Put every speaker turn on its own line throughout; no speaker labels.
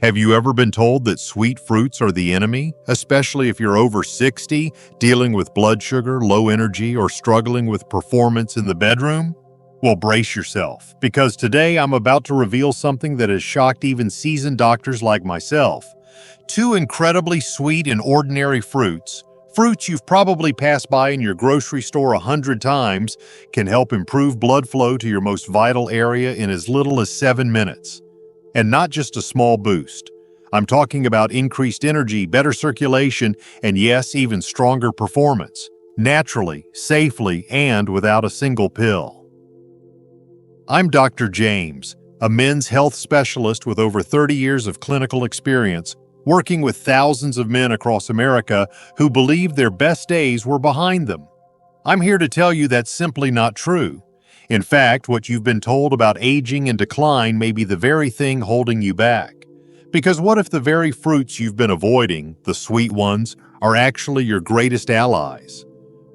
Have you ever been told that sweet fruits are the enemy, especially if you're over 60, dealing with blood sugar, low energy, or struggling with performance in the bedroom? Well, brace yourself, because today I'm about to reveal something that has shocked even seasoned doctors like myself. Two incredibly sweet and ordinary fruits you've probably passed by in your grocery store 100 times, can help improve blood flow to your most vital area in as little as 7 minutes. And not just a small boost. I'm talking about increased energy, better circulation, and yes, even stronger performance, naturally, safely, and without a single pill. I'm Dr. James, a men's health specialist with over 30 years of clinical experience, working with thousands of men across America who believe their best days were behind them. I'm here to tell you that's simply not true. In fact, what you've been told about aging and decline may be the very thing holding you back. Because what if the very fruits you've been avoiding, the sweet ones, are actually your greatest allies?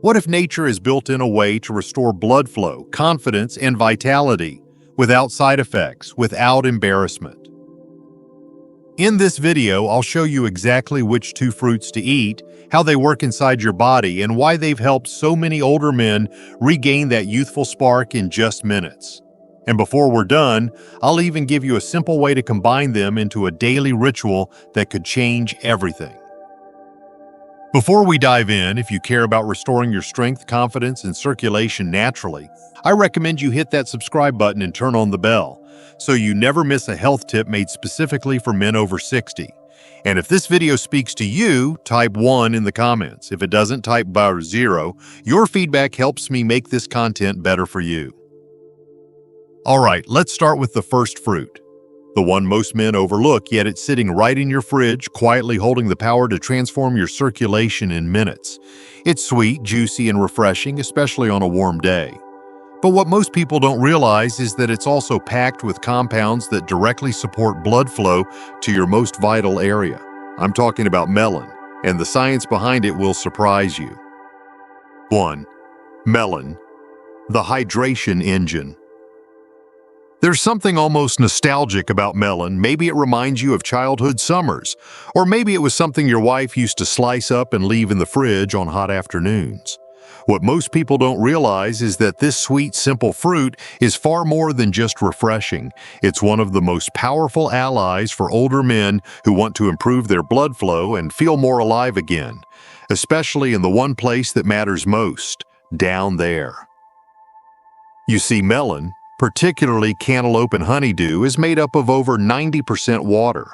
What if nature is built in a way to restore blood flow, confidence, and vitality, without side effects, without embarrassment? In this video, I'll show you exactly which two fruits to eat, how they work inside your body, and why they've helped so many older men regain that youthful spark in just minutes. And before we're done, I'll even give you a simple way to combine them into a daily ritual that could change everything. Before we dive in, if you care about restoring your strength, confidence, and circulation naturally, I recommend you hit that subscribe button and turn on the bell, so you never miss a health tip made specifically for men over 60. And if this video speaks to you, type 1 in the comments. If it doesn't, type bar 0. Your feedback helps me make this content better for you. Alright, let's start with the first fruit. The one most men overlook, yet it's sitting right in your fridge, quietly holding the power to transform your circulation in minutes. It's sweet, juicy, and refreshing, especially on a warm day. But what most people don't realize is that it's also packed with compounds that directly support blood flow to your most vital area. I'm talking about melon, and the science behind it will surprise you. 1. Melon, the hydration engine. There's something almost nostalgic about melon. Maybe it reminds you of childhood summers, or maybe it was something your wife used to slice up and leave in the fridge on hot afternoons. What most people don't realize is that this sweet, simple fruit is far more than just refreshing. It's one of the most powerful allies for older men who want to improve their blood flow and feel more alive again, especially in the one place that matters most, down there. You see, melon, particularly cantaloupe and honeydew, is made up of over 90% water.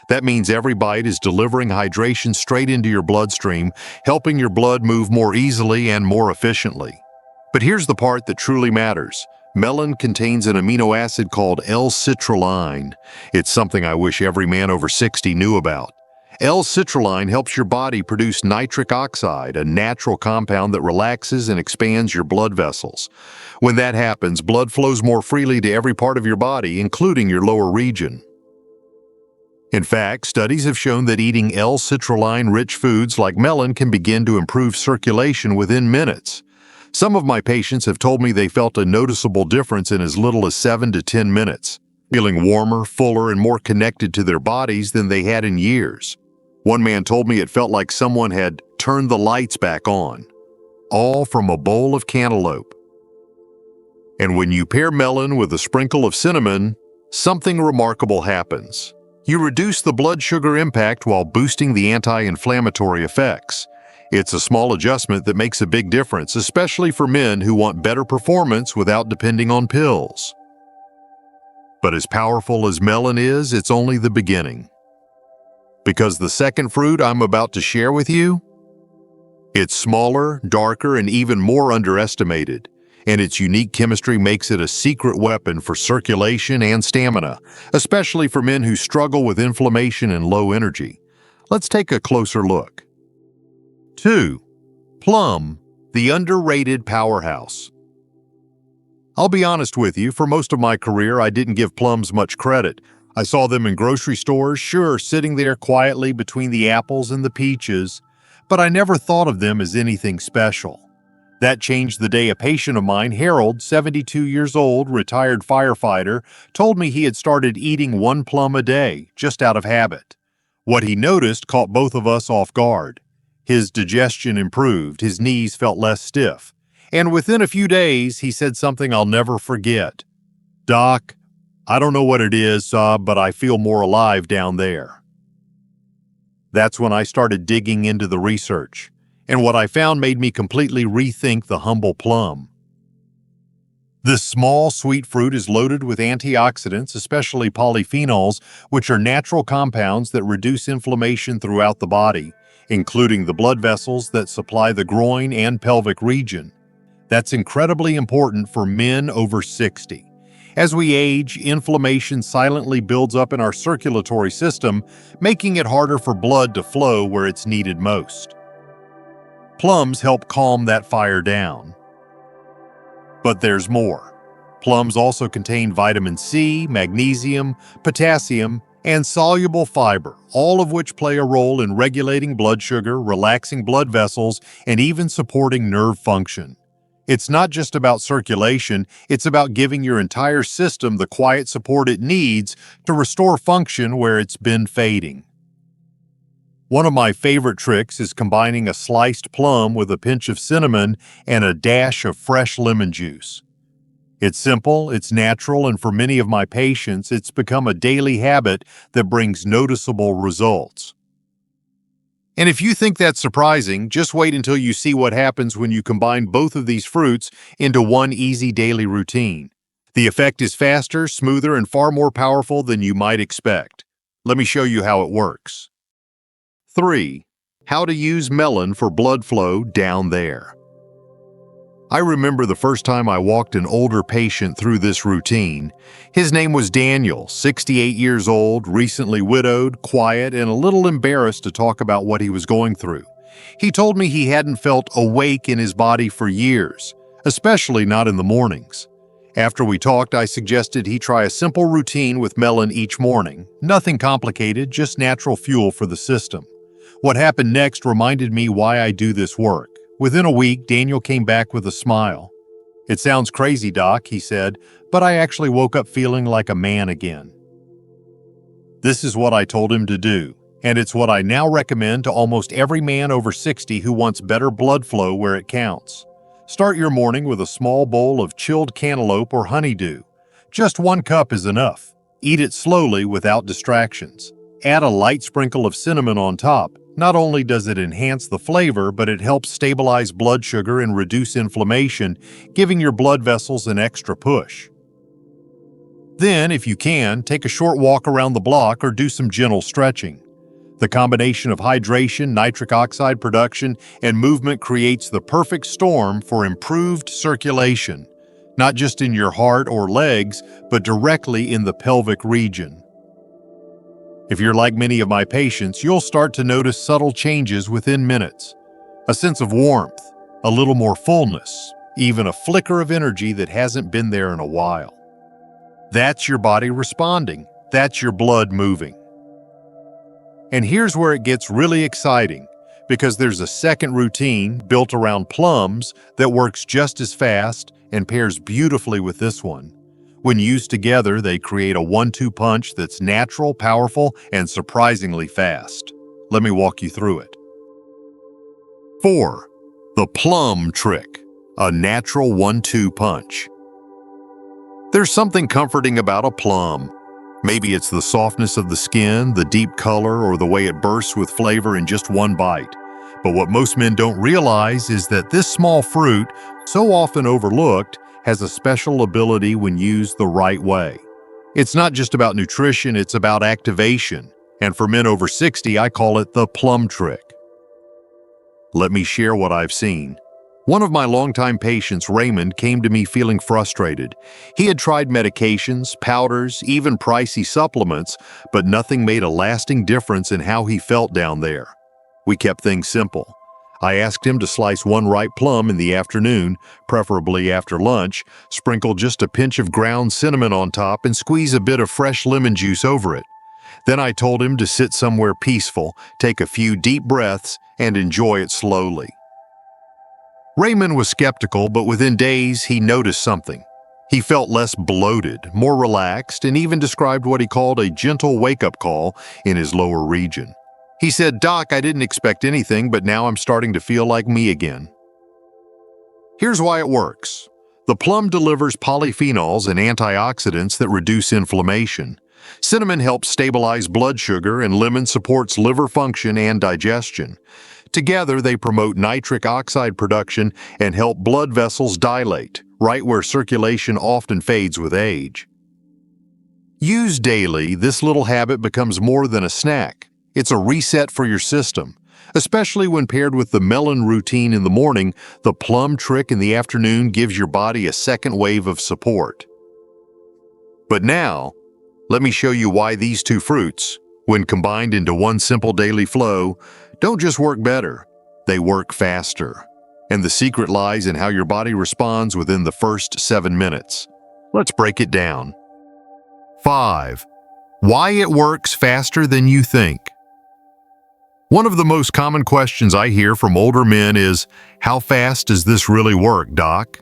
That means every bite is delivering hydration straight into your bloodstream, helping your blood move more easily and more efficiently. But here's the part that truly matters. Melon contains an amino acid called L-citrulline. It's something I wish every man over 60 knew about. L-citrulline helps your body produce nitric oxide, a natural compound that relaxes and expands your blood vessels. When that happens, blood flows more freely to every part of your body, including your lower region. In fact, studies have shown that eating L-citrulline-rich foods like melon can begin to improve circulation within minutes. Some of my patients have told me they felt a noticeable difference in as little as 7 to 10 minutes, feeling warmer, fuller, and more connected to their bodies than they had in years. One man told me it felt like someone had turned the lights back on, all from a bowl of cantaloupe. And when you pair melon with a sprinkle of cinnamon, something remarkable happens. You reduce the blood sugar impact while boosting the anti-inflammatory effects. It's a small adjustment that makes a big difference, especially for men who want better performance without depending on pills. But as powerful as melon is, it's only the beginning. Because the second fruit I'm about to share with you, it's smaller, darker, and even more underestimated. And its unique chemistry makes it a secret weapon for circulation and stamina, especially for men who struggle with inflammation and low energy. Let's take a closer look. 2. Plum, the underrated powerhouse. I'll be honest with you, for most of my career, I didn't give plums much credit. I saw them in grocery stores, sure, sitting there quietly between the apples and the peaches, but I never thought of them as anything special. That changed the day a patient of mine, Harold, 72 years old, retired firefighter, told me he had started eating one plum a day, just out of habit. What he noticed caught both of us off guard. His digestion improved, his knees felt less stiff, and within a few days he said something I'll never forget. "Doc, I don't know what it is, but I feel more alive down there." That's when I started digging into the research, and what I found made me completely rethink the humble plum. This small, sweet fruit is loaded with antioxidants, especially polyphenols, which are natural compounds that reduce inflammation throughout the body, including the blood vessels that supply the groin and pelvic region. That's incredibly important for men over 60. As we age, inflammation silently builds up in our circulatory system, making it harder for blood to flow where it's needed most. Plums help calm that fire down. But there's more. Plums also contain vitamin C, magnesium, potassium, and soluble fiber, all of which play a role in regulating blood sugar, relaxing blood vessels, and even supporting nerve function. It's not just about circulation, it's about giving your entire system the quiet support it needs to restore function where it's been fading. One of my favorite tricks is combining a sliced plum with a pinch of cinnamon and a dash of fresh lemon juice. It's simple, it's natural, and for many of my patients, it's become a daily habit that brings noticeable results. And if you think that's surprising, just wait until you see what happens when you combine both of these fruits into one easy daily routine. The effect is faster, smoother, and far more powerful than you might expect. Let me show you how it works. 3. How to use melon for blood flow down there. I remember the first time I walked an older patient through this routine. His name was Daniel, 68 years old, recently widowed, quiet, and a little embarrassed to talk about what he was going through. He told me he hadn't felt awake in his body for years, especially not in the mornings. After we talked, I suggested he try a simple routine with melon each morning. Nothing complicated, just natural fuel for the system. What happened next reminded me why I do this work. Within a week, Daniel came back with a smile. "It sounds crazy, Doc," he said, "but I actually woke up feeling like a man again." This is what I told him to do, and it's what I now recommend to almost every man over 60 who wants better blood flow where it counts. Start your morning with a small bowl of chilled cantaloupe or honeydew. Just 1 cup is enough. Eat it slowly without distractions. Add a light sprinkle of cinnamon on top. Not only does it enhance the flavor, but it helps stabilize blood sugar and reduce inflammation, giving your blood vessels an extra push. Then, if you can, take a short walk around the block or do some gentle stretching. The combination of hydration, nitric oxide production, and movement creates the perfect storm for improved circulation, not just in your heart or legs, but directly in the pelvic region. If you're like many of my patients, you'll start to notice subtle changes within minutes. A sense of warmth, a little more fullness, even a flicker of energy that hasn't been there in a while. That's your body responding. That's your blood moving. And here's where it gets really exciting, because there's a second routine built around plums that works just as fast and pairs beautifully with this one. When used together, they create a 1-2 punch that's natural, powerful, and surprisingly fast. Let me walk you through it. 4. The Plum Trick, a natural 1-2 punch. There's something comforting about a plum. Maybe it's the softness of the skin, the deep color, or the way it bursts with flavor in just one bite. But what most men don't realize is that this small fruit, so often overlooked, has a special ability when used the right way. It's not just about nutrition, it's about activation. And for men over 60, I call it the Plum Trick. Let me share what I've seen. One of my longtime patients, Raymond, came to me feeling frustrated. He had tried medications, powders, even pricey supplements, but nothing made a lasting difference in how he felt down there. We kept things simple. I asked him to slice 1 ripe plum in the afternoon, preferably after lunch, sprinkle just a pinch of ground cinnamon on top, and squeeze a bit of fresh lemon juice over it. Then I told him to sit somewhere peaceful, take a few deep breaths, and enjoy it slowly. Raymond was skeptical, but within days he noticed something. He felt less bloated, more relaxed, and even described what he called a gentle wake-up call in his lower region. He said, "Doc, I didn't expect anything, but now I'm starting to feel like me again." Here's why it works. The plum delivers polyphenols and antioxidants that reduce inflammation. Cinnamon helps stabilize blood sugar, and lemon supports liver function and digestion. Together, they promote nitric oxide production and help blood vessels dilate, right where circulation often fades with age. Used daily, this little habit becomes more than a snack. It's a reset for your system. Especially when paired with the Melon routine in the morning, the Plum Trick in the afternoon gives your body a second wave of support. But now, let me show you why these two fruits, when combined into one simple daily flow, don't just work better, they work faster. And the secret lies in how your body responds within the first 7 minutes. Let's break it down. 5. Why it works faster than you think. One of the most common questions I hear from older men is, "How fast does this really work, Doc?"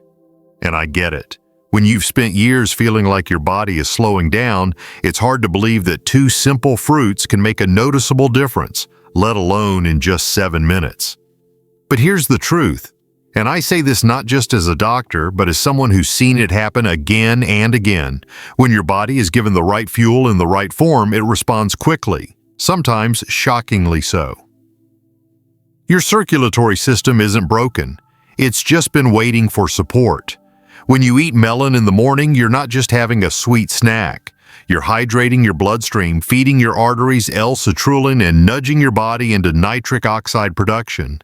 And I get it. When you've spent years feeling like your body is slowing down, it's hard to believe that 2 simple fruits can make a noticeable difference, let alone in just 7 minutes. But here's the truth, and I say this not just as a doctor, but as someone who's seen it happen again and again. When your body is given the right fuel in the right form, it responds quickly, sometimes shockingly so. Your circulatory system isn't broken. It's just been waiting for support. When you eat melon in the morning, you're not just having a sweet snack. You're hydrating your bloodstream, feeding your arteries L-citrulline, and nudging your body into nitric oxide production.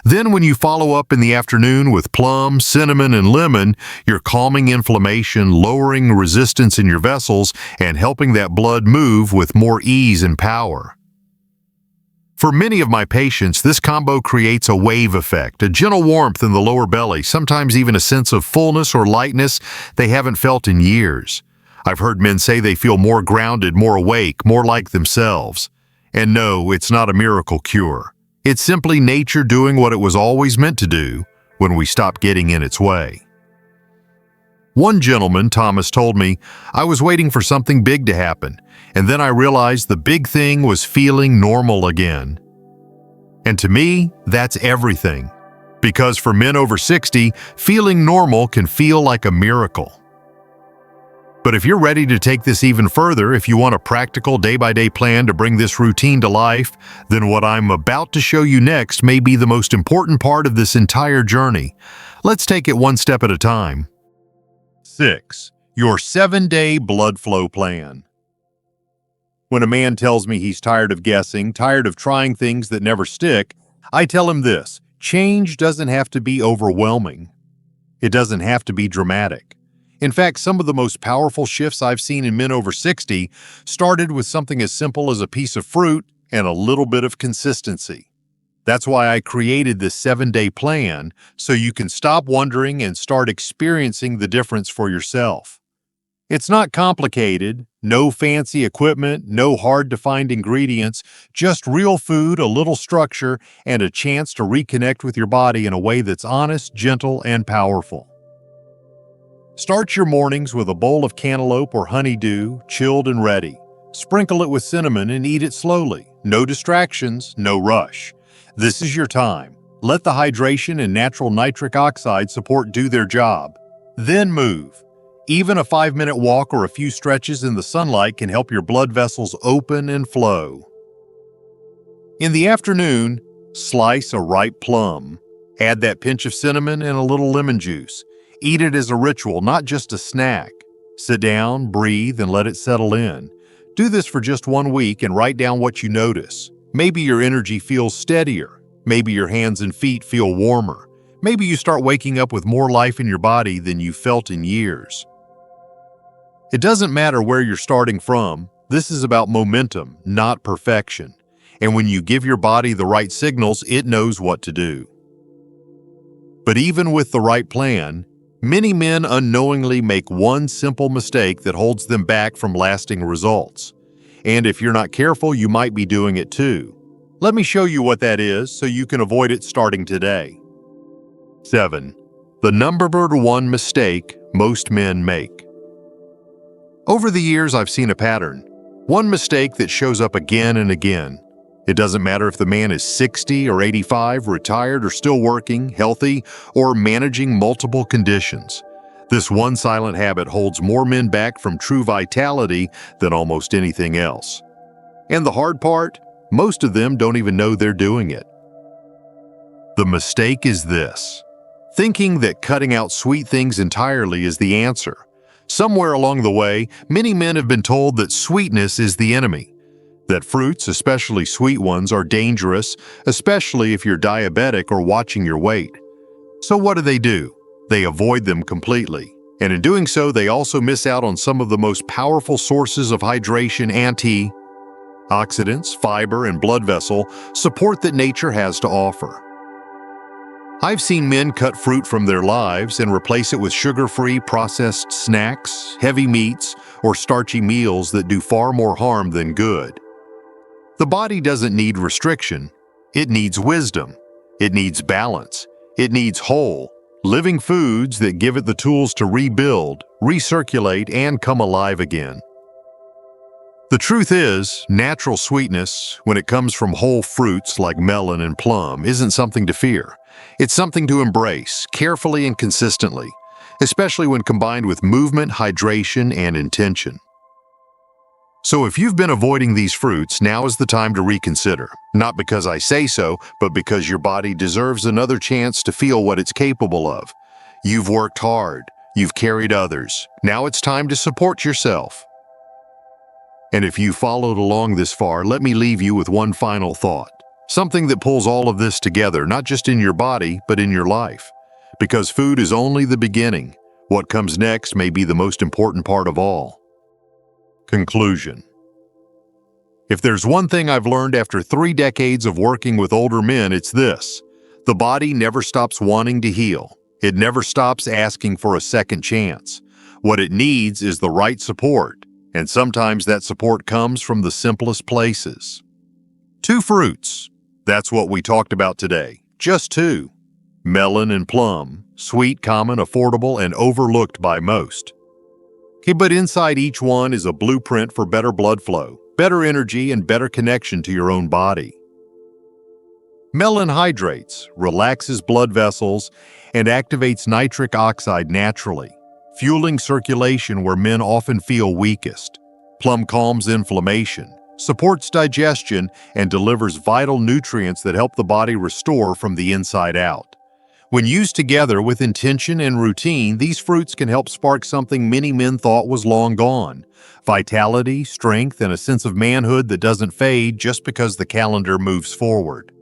Then when you follow up in the afternoon with plum, cinnamon, and lemon, you're calming inflammation, lowering resistance in your vessels, and helping that blood move with more ease and power. For many of my patients, this combo creates a wave effect, a gentle warmth in the lower belly, sometimes even a sense of fullness or lightness they haven't felt in years. I've heard men say they feel more grounded, more awake, more like themselves. And no, it's not a miracle cure. It's simply nature doing what it was always meant to do when we stop getting in its way. One gentleman, Thomas, told me, "I was waiting for something big to happen, and then I realized the big thing was feeling normal again." And to me, that's everything. Because for men over 60, feeling normal can feel like a miracle. But if you're ready to take this even further, if you want a practical day-by-day plan to bring this routine to life, then what I'm about to show you next may be the most important part of this entire journey. Let's take it one step at a time. 6. Your 7-day blood flow plan. When a man tells me he's tired of guessing, tired of trying things that never stick, I tell him this: change doesn't have to be overwhelming. It doesn't have to be dramatic. In fact, some of the most powerful shifts I've seen in men over 60 started with something as simple as a piece of fruit and a little bit of consistency. That's why I created this 7-day plan, so you can stop wondering and start experiencing the difference for yourself. It's not complicated, no fancy equipment, no hard-to-find ingredients, just real food, a little structure, and a chance to reconnect with your body in a way that's honest, gentle, and powerful. Start your mornings with a bowl of cantaloupe or honeydew, chilled and ready. Sprinkle it with cinnamon and eat it slowly. No distractions, no rush. This is your time. Let the hydration and natural nitric oxide support do their job. Then move. Even a 5-minute walk or a few stretches in the sunlight can help your blood vessels open and flow. In the afternoon, slice a ripe plum. Add that pinch of cinnamon and a little lemon juice. Eat it as a ritual, not just a snack. Sit down, breathe, and let it settle in. Do this for just 1 week and write down what you notice. Maybe your energy feels steadier. Maybe your hands and feet feel warmer. Maybe you start waking up with more life in your body than you've felt in years. It doesn't matter where you're starting from. This is about momentum, not perfection. And when you give your body the right signals, it knows what to do. But even with the right plan, many men unknowingly make one simple mistake that holds them back from lasting results. And if you're not careful, you might be doing it too. Let me show you what that is so you can avoid it starting today. 7. The number one mistake most men make. Over the years, I've seen a pattern. One mistake that shows up again and again. It doesn't matter if the man is 60 or 85, retired or still working, healthy, or managing multiple conditions. This one silent habit holds more men back from true vitality than almost anything else. And the hard part? Most of them don't even know they're doing it. The mistake is this: thinking that cutting out sweet things entirely is the answer. Somewhere along the way, many men have been told that sweetness is the enemy, that fruits, especially sweet ones, are dangerous, especially if you're diabetic or watching your weight. So what do? They avoid them completely. And in doing so, they also miss out on some of the most powerful sources of hydration, antioxidants, fiber, and blood vessel support that nature has to offer. I've seen men cut fruit from their lives and replace it with sugar-free processed snacks, heavy meats, or starchy meals that do far more harm than good. The body doesn't need restriction. It needs wisdom. It needs balance. It needs whole, living foods that give it the tools to rebuild, recirculate, and come alive again. The truth is, natural sweetness, when it comes from whole fruits like melon and plum, isn't something to fear. It's something to embrace, carefully and consistently, especially when combined with movement, hydration, and intention. So if you've been avoiding these fruits, now is the time to reconsider. Not because I say so, but because your body deserves another chance to feel what it's capable of. You've worked hard. You've carried others. Now it's time to support yourself. And if you followed along this far, let me leave you with one final thought. Something that pulls all of this together, not just in your body, but in your life. Because food is only the beginning. What comes next may be the most important part of all. Conclusion. If there's one thing I've learned after 3 decades of working with older men, it's this: the body never stops wanting to heal. It never stops asking for a second chance. What it needs is the right support, and sometimes that support comes from the simplest places. 2 fruits. That's what we talked about today. Just 2. Melon and plum. Sweet, common, affordable, and overlooked by most. Okay, but inside each one is a blueprint for better blood flow, better energy, and better connection to your own body. Melon hydrates, relaxes blood vessels, and activates nitric oxide naturally, fueling circulation where men often feel weakest. Plum calms inflammation, supports digestion, and delivers vital nutrients that help the body restore from the inside out. When used together with intention and routine, these fruits can help spark something many men thought was long gone: vitality, strength, and a sense of manhood that doesn't fade just because the calendar moves forward.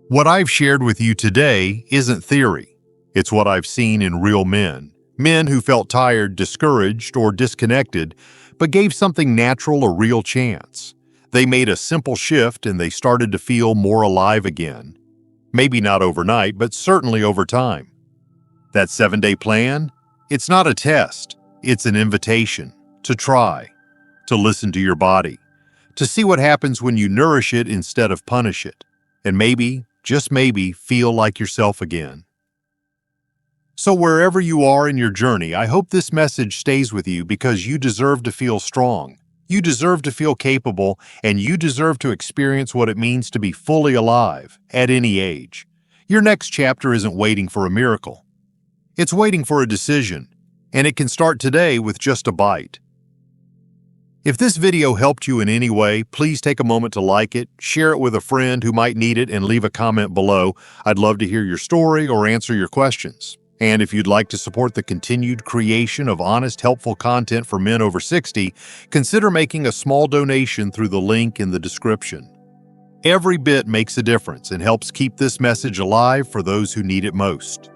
What I've shared with you today isn't theory. It's what I've seen in real men. Men who felt tired, discouraged, or disconnected, but gave something natural a real chance. They made a simple shift and they started to feel more alive again. Maybe not overnight, but certainly over time. That 7-day plan? It's not a test. It's an invitation to try, to listen to your body, to see what happens when you nourish it instead of punish it, and maybe, just maybe, feel like yourself again. So wherever you are in your journey, I hope this message stays with you because you deserve to feel strong. You deserve to feel capable, and you deserve to experience what it means to be fully alive at any age. Your next chapter isn't waiting for a miracle. It's waiting for a decision, and it can start today with just a bite. If this video helped you in any way, please take a moment to like it, share it with a friend who might need it, and leave a comment below. I'd love to hear your story or answer your questions. And if you'd like to support the continued creation of honest, helpful content for men over 60, consider making a small donation through the link in the description. Every bit makes a difference and helps keep this message alive for those who need it most.